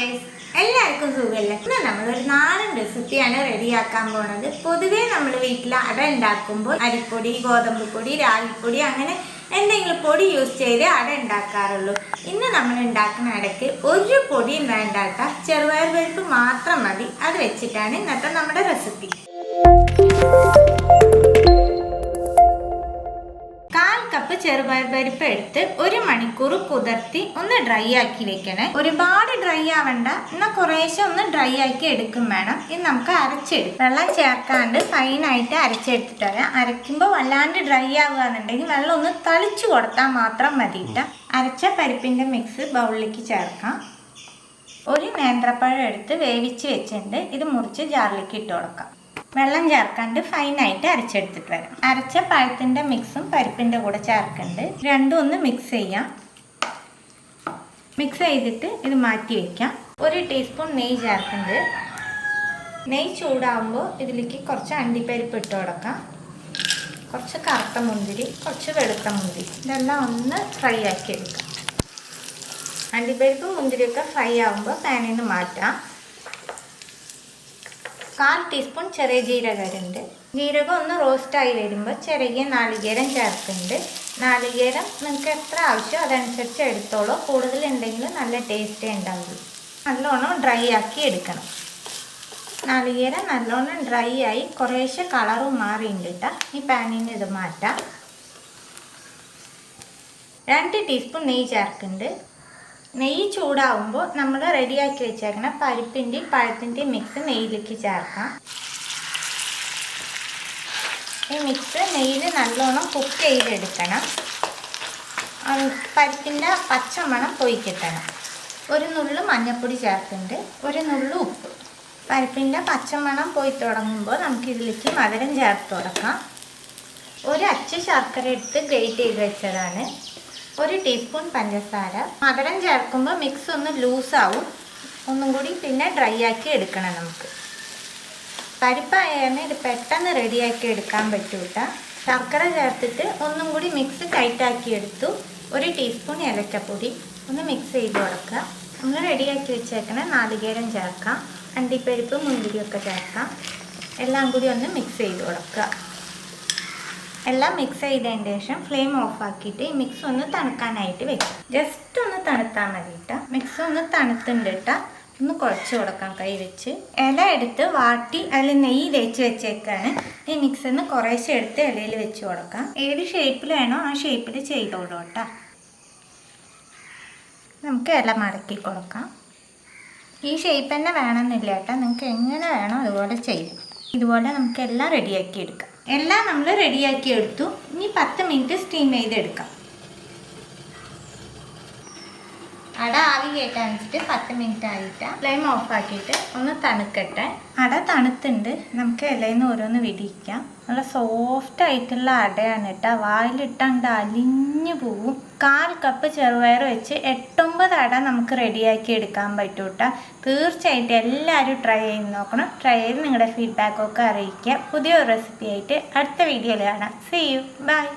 Guys, എല്ലാവർക്കും സുഖമല്ലേ? ഇന്ന് നമ്മളൊരു നാടൻ റെസിപ്പിയാണ് റെഡിയാക്കാൻ പോണത്. പൊതുവേ നമ്മൾ വീട്ടിൽ അട ഉണ്ടാക്കുമ്പോൾ അരിപ്പൊടി, ഗോതമ്പ് പൊടി, രാഗിപ്പൊടി അങ്ങനെ എന്തെങ്കിലും പൊടി യൂസ് ചെയ്ത് അട ഉണ്ടാക്കാറുള്ളൂ. ഇന്ന് നമ്മൾ ഉണ്ടാക്കുന്ന അടയ്ക്ക് ഒരു പൊടിയും വേണ്ടാട്ട, ചെറുപയർ പരിപ്പ് മാത്രം മതി. അത് വെച്ചിട്ടാണ് ഇന്നത്തെ നമ്മുടെ റെസിപ്പി. ചെറുപയർ പരിപ്പ് എടുത്ത് 1 മണിക്കൂർ കുതിർത്തി ഒന്ന് ഡ്രൈ ആക്കി വെക്കണേ. ഒരുപാട് ഡ്രൈ ആവണ്ട, എന്നാൽ കുറേശ്ശെ ഒന്ന് ഡ്രൈ ആക്കി എടുക്കും വേണം. ഇത് നമുക്ക് അരച്ചെടുക്കും. വെള്ളം ചേർക്കാണ്ട് ഫൈനായിട്ട് അരച്ചെടുത്തിട്ട് വരാം. അരയ്ക്കുമ്പോൾ വല്ലാണ്ട് ഡ്രൈ ആവുകയെന്നുണ്ടെങ്കിൽ വെള്ളം ഒന്ന് തളിച്ചു കൊടുത്താൽ മാത്രം മതിയിട്ട. അരച്ച പരിപ്പിൻ്റെ മിക്സ് ബൗളിലേക്ക് ചേർക്കാം. ഒരു നേന്ത്രപ്പഴം എടുത്ത് വേവിച്ച് വെച്ചിട്ടുണ്ട്. ഇത് മുറിച്ച് ജാറിലേക്ക് ഇട്ട് കൊടുക്കാം. വെള്ളം ചേർക്കാണ്ട് ഫൈനായിട്ട് അരച്ചെടുത്തിട്ട് വരാം. അരച്ച പഴത്തിൻ്റെ മിക്സും പരിപ്പിൻ്റെ കൂടെ ചേർക്കുന്നുണ്ട്. രണ്ടും ഒന്ന് മിക്സ് ചെയ്യാം. മിക്സ് ചെയ്തിട്ട് ഇത് മാറ്റി വയ്ക്കാം. 1 ടീസ്പൂൺ നെയ്യ് ചേർക്കുന്നുണ്ട്. നെയ്യ് ചൂടാകുമ്പോൾ ഇതിലേക്ക് കുറച്ച് അണ്ടിപ്പരിപ്പ് ഇട്ട് കൊടുക്കാം. കുറച്ച് കറുത്ത മുന്തിരി, കുറച്ച് വെളുത്ത മുന്തിരി, ഇതെല്ലാം ഒന്ന് ഫ്രൈ ആക്കി എടുക്കാം. അണ്ടിപ്പരിപ്പ് മുന്തിരിയൊക്കെ ഫ്രൈ ആകുമ്പോൾ പാനിൽ നിന്ന് മാറ്റാം. 1/4 ടീസ്പൂൺ ചെറിയ ജീരകമുണ്ട്. ജീരകം ഒന്ന് റോസ്റ്റായി വരുമ്പോൾ ചെറിയ നാളികേരം ചേർക്കുന്നുണ്ട്. നാളികേരം നിങ്ങൾക്ക് എത്ര ആവശ്യം അതനുസരിച്ച് എടുത്തോളൂ. കൂടുതലുണ്ടെങ്കിൽ നല്ല ടേസ്റ്റേ ഉണ്ടാവുള്ളൂ. നല്ലോണം ഡ്രൈ ആക്കി എടുക്കണം. നാളികേരം നല്ലോണം ഡ്രൈ ആയി കുറേശ്ശെ കളറും മാറിയിട്ടുണ്ട് കേട്ടോ. ഈ പാനിൽ നിന്ന് ഇത് മാറ്റാം. 2 ടീസ്പൂൺ നെയ്യ് ചേർക്കുന്നുണ്ട്. നെയ്യ് ചൂടാവുമ്പോൾ നമ്മൾ റെഡിയാക്കി വെച്ചേക്കണം പരിപ്പിൻ്റെയും പഴത്തിൻ്റെയും മിക്സ് നെയ്യിലേക്ക് ചേർക്കാം. ഈ മിക്സ് നെയ്യിൽ നല്ലോണം കുക്ക് ചെയ്തെടുക്കണം. പരിപ്പിൻ്റെ പച്ചമണം പോയി കിട്ടണം. 1 നുള്ളു മഞ്ഞൾപ്പൊടി ചേർക്കുന്നുണ്ട്. 1 നുള്ളു ഉപ്പ്. പരിപ്പിൻ്റെ പച്ചമണം പോയി തുടങ്ങുമ്പോൾ നമുക്കിതിലേക്ക് മധുരം ചേർത്ത് കൊടുക്കാം. 1 അച്ച് ശർക്കര എടുത്ത് ഗ്രേറ്റ് ചെയ്ത് വെച്ചതാണ്. 1 ടീസ്പൂൺ പഞ്ചസാര. മധുരം ചേർക്കുമ്പോൾ മിക്സ് ഒന്ന് ലൂസാവും. ഒന്നും കൂടി പിന്നെ ഡ്രൈ ആക്കി എടുക്കണം. നമുക്ക് പരിപ്പായാണ് ഇത് പെട്ടെന്ന് റെഡിയാക്കി എടുക്കാൻ പറ്റൂട്ട. ശർക്കര ചേർത്തിട്ട് ഒന്നും കൂടി മിക്സ് ടൈറ്റാക്കി എടുത്തു. 1 ടീസ്പൂൺ ഏലക്കപ്പൊടി ഒന്ന് മിക്സ് ചെയ്ത് കൊടുക്കുക. നമ്മൾ റെഡിയാക്കി വെച്ചേക്കണ നാളികേരം ചേർക്കാം. അണ്ടിപ്പരിപ്പ് മുന്തിരിയൊക്കെ ചേർക്കാം. എല്ലാം കൂടി ഒന്ന് മിക്സ് ചെയ്ത് കൊടുക്കുക. എല്ലാം മിക്സ് ചെയ്തതിന് ശേഷം ഫ്ലെയിം ഓഫ് ആക്കിയിട്ട് ഈ മിക്സ് ഒന്ന് തണുക്കാനായിട്ട് വെക്കും. ജസ്റ്റ് ഒന്ന് തണുത്താൽ മതി കേട്ടോ. മിക്സ് ഒന്ന് തണുത്തുണ്ട് കേട്ടോ. ഒന്ന് കുഴച്ച് കൊടുക്കാം കൈ വെച്ച്. ഇല എടുത്ത് വാട്ടി അതിൽ നെയ്യ് തേച്ച് വെച്ചേക്കാണ്. ഈ മിക്സിന്ന് കുറേശ്ശെ എടുത്ത് ഇലയിൽ വെച്ച് കൊടുക്കാം. ഏത് ഷേപ്പിൽ വേണോ ആ ഷേപ്പിൽ ചെയ്തോളൂ കേട്ടോ. നമുക്ക് ഇല മടക്കി കൊടുക്കാം. ഈ ഷേപ്പ് തന്നെ വേണമെന്നില്ല കേട്ടോ. നിങ്ങൾക്ക് എങ്ങനെ വേണോ അതുപോലെ ചെയ്യാം. ഇതുപോലെ നമുക്ക് എല്ലാം റെഡിയാക്കി എടുക്കാം. എല്ലാം നമ്മൾ റെഡിയാക്കി എടുത്തു. ഇനി 10 മിനിറ്റ് സ്റ്റീം ചെയ്തെടുക്കാം. അട ആവി കയറ്റാൻ വെച്ചിട്ട് 10 മിനിറ്റ് ആയിട്ട് ഫ്ലെയിം ഓഫ് ആക്കിയിട്ട് ഒന്ന് തണുക്കട്ടെ. അട തണുത്തുണ്ട്. നമുക്ക് ഇലയിൽ നിന്ന് ഓരോന്ന് വിടിയിക്കാം. നല്ല സോഫ്റ്റ് ആയിട്ടുള്ള അടയാണ് കേട്ടോ. വായിലിട്ടാണ്ട് അലിഞ്ഞു പോവും. 1/4 കപ്പ് ചെറുപയർ വെച്ച് 8-9 അട നമുക്ക് റെഡിയാക്കി എടുക്കാൻ പറ്റും കേട്ടോ. തീർച്ചയായിട്ടും എല്ലാവരും ട്രൈ ചെയ്ത് നോക്കണം. ട്രൈ ചെയ്ത് നിങ്ങളുടെ ഫീഡ്ബാക്കൊക്കെ അറിയിക്കുക. പുതിയൊരു റെസിപ്പി ആയിട്ട് അടുത്ത വീഡിയോയിൽ കാണാം. See you. ബൈ.